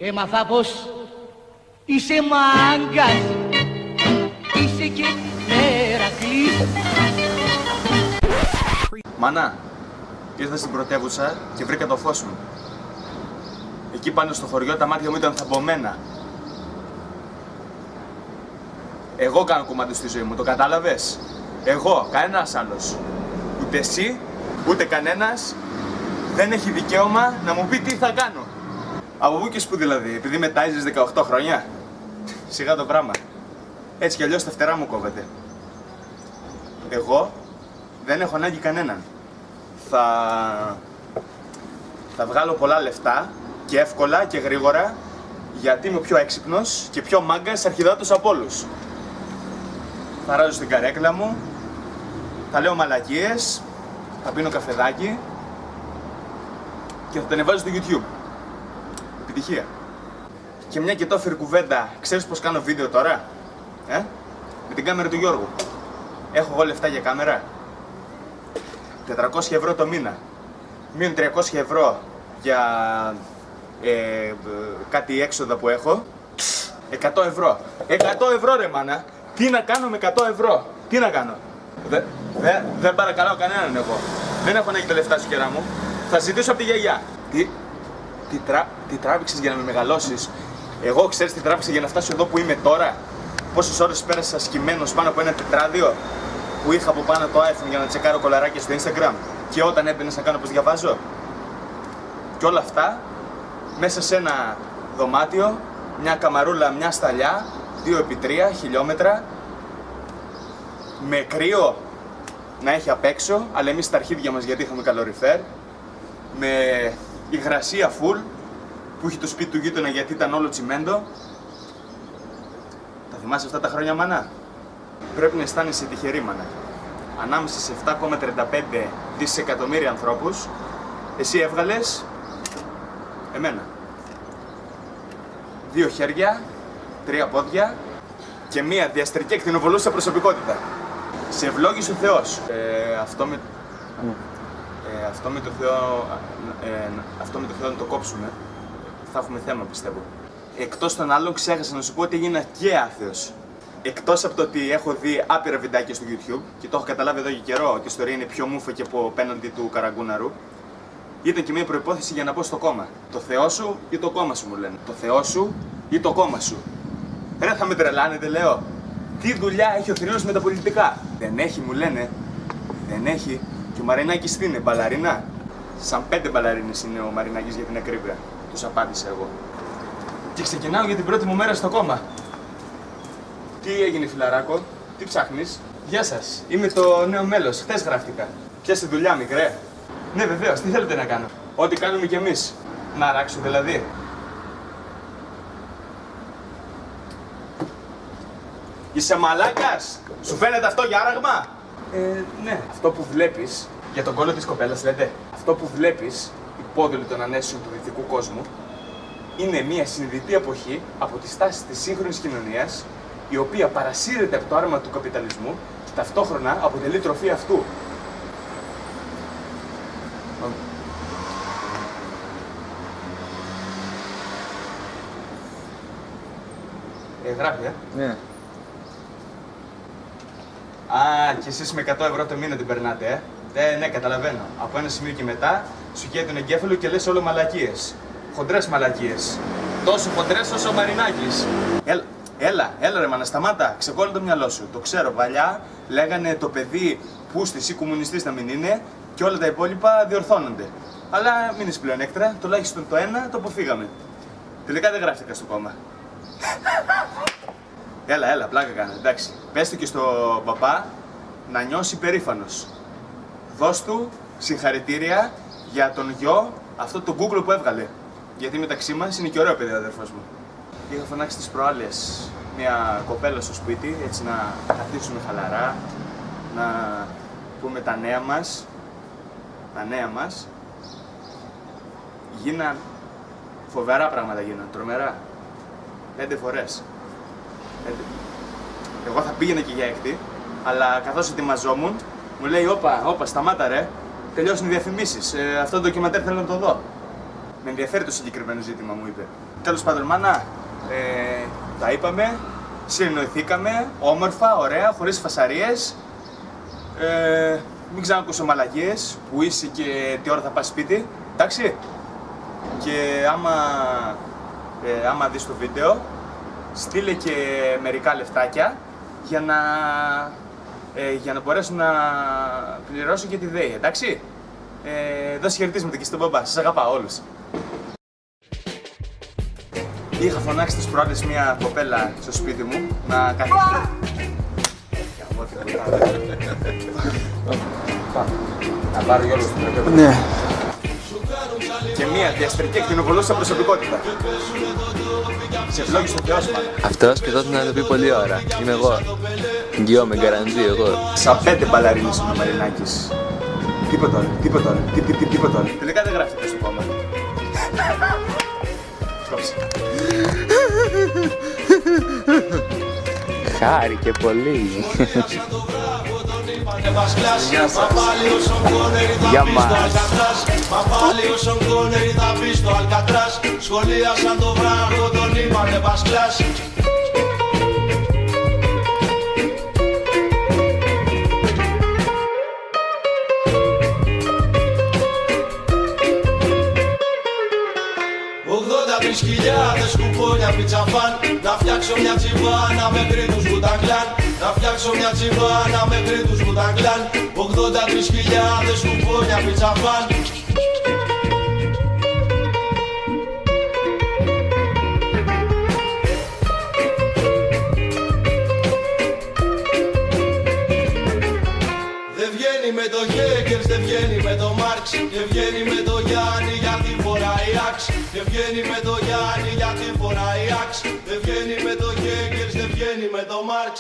Έμαθα πως είσαι μάγκας, είσαι και Μερακλής. Μάνα, ήρθα στην πρωτεύουσα και βρήκα το φως μου. Εκεί πάνω στο χωριό τα μάτια μου ήταν θαμπομένα. Εγώ κάνω κομμάτι στη ζωή μου, το κατάλαβες? Εγώ, κανένας άλλος. Ούτε εσύ, ούτε κανένας δεν έχει δικαίωμα να μου πει τι θα κάνω. Από πού και σπου δηλαδή, επειδή με τάιζες 18 χρόνια? Σιγά το πράγμα. Έτσι κι αλλιώς τα φτερά μου κόβεται. Εγώ δεν έχω ανάγκη κανέναν. Θα βγάλω πολλά λεφτά και εύκολα και γρήγορα, γιατί είμαι ο πιο έξυπνος και πιο μάγκας αρχιδάτος από όλους. Θα ράζω στην καρέκλα μου, θα λέω μαλακίες, θα πίνω καφεδάκι και θα τα ανεβάζω στο YouTube. Επιτυχία. Και μια και τόφερη κουβέντα, ξέρεις πως κάνω βίντεο τώρα? Με την κάμερα του Γιώργου. Έχω εγώ λεφτά για κάμερα. 400 ευρώ το μήνα. Μείον 300 ευρώ για κάτι έξοδα που έχω. 100 ευρώ. 100 ευρώ ρε μάνα. Τι να κάνω με 100 ευρώ? Τι να κάνω? Δεν παρακαλάω κανέναν εγώ. Δεν έχω ανάγκη τα λεφτά σου κερά μου. Θα ζητήσω από τη γιαγιά. Τι τράβηξες για να με μεγαλώσεις? Εγώ ξέρεις τι τράβηξα για να φτάσω εδώ που είμαι τώρα? Πόσες ώρες πέρασα σκυμμένος πάνω από ένα τετράδιο που είχα από πάνω το iPhone για να τσεκάρω κολαράκια στο Instagram, και όταν έμπαινες να κάνω πως διαβάζω. Και όλα αυτά μέσα σε ένα δωμάτιο, μια καμαρούλα, μια σταλιά, 2x3 χιλιόμετρα, με κρύο να έχει απ' έξω, αλλά εμείς στα αρχίδια μας γιατί είχαμε καλοριφέρ, με υγρασία full που είχε το σπίτι του γείτονα γιατί ήταν όλο τσιμέντο. Τα θυμάσαι αυτά τα χρόνια, μάνα? Πρέπει να αισθάνεσαι τυχερή, μάνα. Ανάμεσα σε 7,35 δισεκατομμύρια ανθρώπους, εσύ έβγαλες εμένα. 2 χέρια, 3 πόδια και μία διαστρική ακτινοβολούσα προσωπικότητα. Σε ευλόγησε ο Θεός. Αυτό με το Θεό να το κόψουμε, θα έχουμε θέμα, πιστεύω. Εκτός των άλλων, ξέχασα να σου πω ότι έγινα και άθεος. Εκτός από το ότι έχω δει άπειρα βιντεάκια στο YouTube και το έχω καταλάβει εδώ και καιρό ότι η ιστορία είναι πιο μούφα και από απέναντι του Καραγκούναρου, ήταν και μια προϋπόθεση για να μπω στο κόμμα. Το Θεό σου ή το κόμμα σου, μου λένε. Το Θεό σου ή το κόμμα σου. Ρε, θα με τρελάνετε, λέω. Τι δουλειά έχει ο θρύλος με τα πολιτικά? Δεν έχει, μου λένε. Δεν έχει. Και ο Μαρινάκης τι είναι, μπαλαρίνα? Σαν 5 μπαλαρίνες είναι ο Μαρινάκης για την ακρίβεια. Τους απάντησα εγώ. Και ξεκινάω για την πρώτη μου μέρα στο κόμμα. Τι έγινε, φιλαράκο? Τι ψάχνεις? Γεια σας. Είμαι το νέο μέλος. Χθες γράφτηκα. Πιάσε δουλειά, μικρέ. Ναι, βεβαίως. Τι θέλετε να κάνω? Ό,τι κάνουμε κι εμείς. Να αράξω δηλαδή. Είσαι μαλάκας? Σου φαίνεται αυτό για άραγμα? Ναι. Αυτό που βλέπεις, για τον κόλλο της κοπέλας λέτε, αυτό που βλέπεις, υπόδουλη των ανέσεων του δυτικού κόσμου, είναι μια συνειδητή αποχή από τις τάσεις της σύγχρονης κοινωνίας, η οποία παρασύρεται από το άρμα του καπιταλισμού και ταυτόχρονα αποτελεί τροφή αυτού. Γράφει, Ναι. Α, και εσείς με 100 ευρώ το μήνα την περνάτε, ναι, καταλαβαίνω. Από ένα σημείο και μετά σου καίει τον εγκέφαλο και λες όλο μαλακίες. Χοντρές μαλακίες. Τόσο χοντρές όσο ο Μαρινάκης. Έλα ρε μάνα, σταμάτα. Ξεκόλλει το μυαλό σου. Το ξέρω, παλιά λέγανε το παιδί πούστης ή κομμουνιστής να μην είναι και όλα τα υπόλοιπα διορθώνονται. Αλλά μην είσαι πλέον έκτρα, τουλάχιστον το ένα το αποφύγαμε. Τελικά δεν γράφτηκα στο κόμμα. Έλα, πλάκα κάνω, εντάξει. Πες του και στο παπά να νιώσει περήφανος. Δώσ' του συγχαρητήρια για τον γιο αυτό το Google που έβγαλε. Γιατί μεταξύ μας είναι και ωραίο παιδί ο αδερφός μου. Είχα φωνάξει τις προάλλες μια κοπέλα στο σπίτι, έτσι να καθίσουμε χαλαρά, να πούμε τα νέα μας. Τα νέα μας. Γίναν φοβερά πράγματα, γίναν τρομερά. 5 φορές. 5. Εγώ θα πήγαινα και για έκτη, αλλά καθώς ετοιμαζόμουν, μου λέει όπα, σταμάτα ρε, τελειώσουν οι διαφημίσεις, αυτό το ντοκιμαντέρ θέλω να το δω. Με ενδιαφέρει το συγκεκριμένο ζήτημα, μου είπε. Τέλος πάντων, μάνα, τα είπαμε, συνεννοηθήκαμε, όμορφα, ωραία, χωρίς φασαρίες. Μην ξανακούσω μαλαγίες, που είσαι και τι ώρα θα πας σπίτι, εντάξει. Και άμα δεις το βίντεο, στείλε και μερικά λεφτάκια για να μπορέσω να πληρώσω και τη ΔΕΗ, εντάξει. Δώσε χαιρετίσματα και στον μπαμπά, σας αγαπάω όλους. Είχα φωνάξει τις προάλλες μια κοπέλα στο σπίτι μου να καθίσει. Να πάρω Γιώργο στο τραπέζι. Ναι. Και μια διαστρική εκτινοβολούσα προσωπικότητα. Σε ευλόγησε ο Θεός, μάλλον. Αυτός και τότε να το πει πολλή ώρα. Είμαι εγώ. Εγγυώμαι, γκαραντί εγώ. Σαν 5 μπαλαρίνες είναι ο Μαρινάκης. Τίποτα άλλο. Τελικά δεν γράφει στο κόμμα. Σκόψε. Χάρηκε πολύ. Γεια σας. Για μας. Σχολίασαν το βράχο, τον είπανε βασκλάς. Χιλιάδες κουπόνια πιτσαφάν. Να φτιάξω μια τσιβάνα με τρίτους μπουταγκλάν. Να φτιάξω μια τσιβάνα με τρίτους μπουταγκλάν. 83.000 κουπόνια πιτσαφάν. Δεν βγαίνει με το Χέγκελς, δεν βγαίνει με το Μάρξ. Και βγαίνει με το Γιάννη γιατί φοράει άξ. Και βγαίνει με το Γιάννη γιατί φοράει άξ. Δεν βγαίνει με το Χέγκελς, δεν βγαίνει με το Μάρξ.